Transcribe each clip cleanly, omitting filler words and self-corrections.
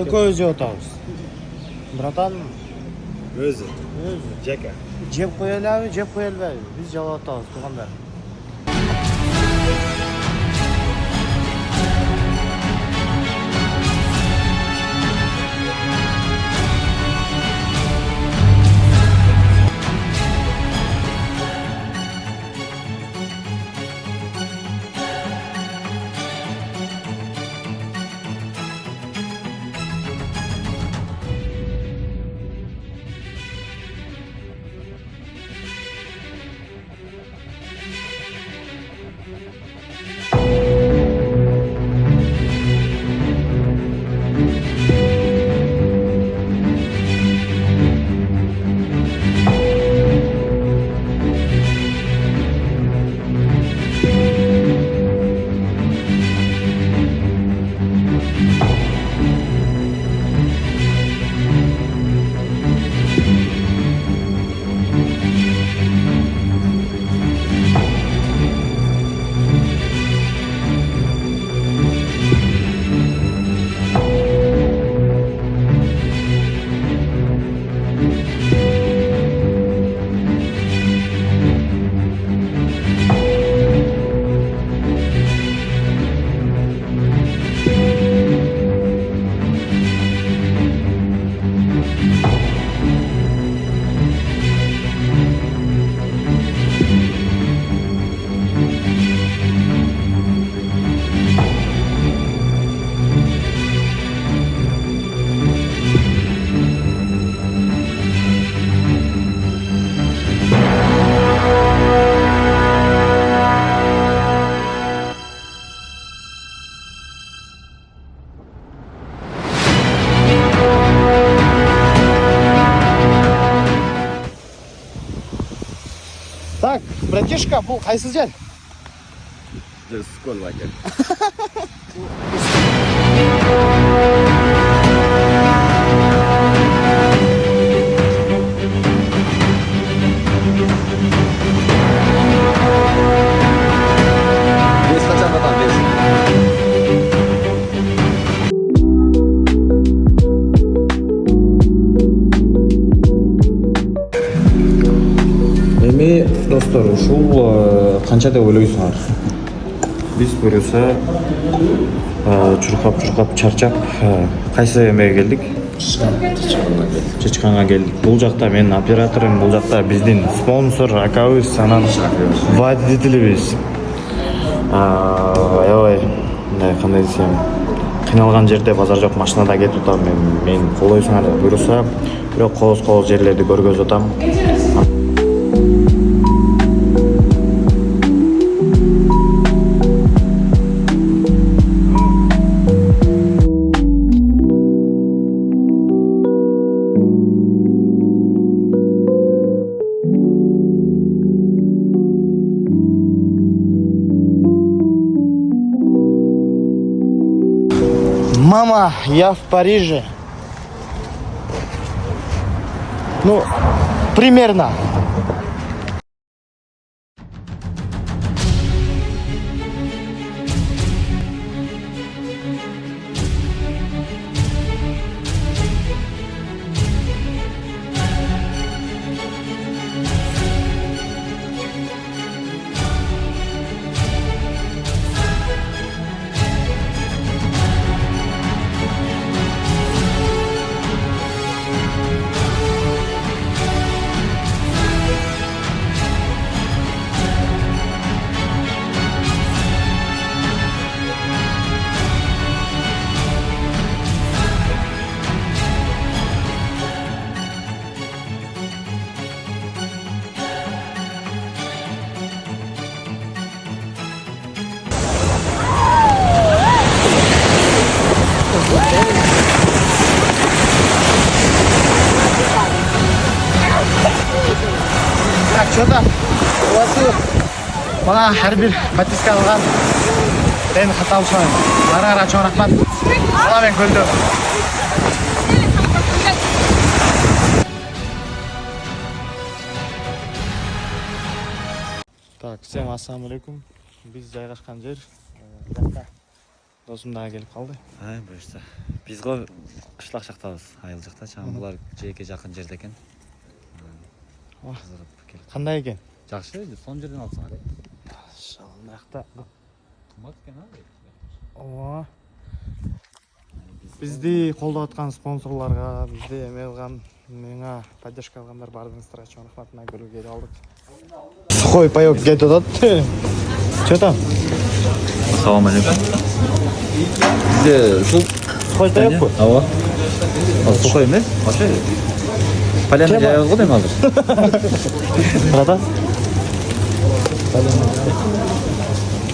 экөөбүз жеп атабыз. Братан, Өзі. Жека. жеп кое алабы, жеп кое албайбы? Биз жалап атабыз, туугандар. Так, братишка, бул кайсы жер? Сколь вакер. Без хотя бы там, без. Эми достор, ушул канча деп ойлойсуңар? Биз буюрса чуркап чарчап кайсы эмеге келдик? Чычканга келдик. Бул жакта менин операторум, бул жакта биздин спонсор акабыз, анан водителибиз. Аябай кандай десем, кыйналган жерде базар жок, машинада кетип атам. Мен колойсуңар буюрса, бирок кооз жерлерди көргөзүп атам. Мама, я в Париже. Ну, примерно. Что-то у вас бана her bir батиска алган. Ben каталышмайм. Ара чоң рахмат. Ала мен көлдө. Так, всем ассаламу алейкум. Биз жайгашкан жер жакта Досым дагы келип калды. Буюрса. Биз го кышлак жактабыз, айыл жакта. Чам булар жеке жакын жерде экен. Кызыгып келип. Кандай экен? Жакшы, сон жерден алсаң эле. Шалнакта. Кымбат экен Ооба. Бизди колдоп аткан спонсорлорго, бизди эме кылган, мага поддержка кылгандар баарыңыздарга чоң рахматына көрүп келип алдык. Сухой паёк кетип атат. Чё там? Салам алейкум. Бизде ушул Сухой паёкпу? Ооба. Сухой эмес? Ошо. Поляна жайбыз го дейм азыр. Када?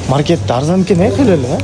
Маркетте арзан экен, келели,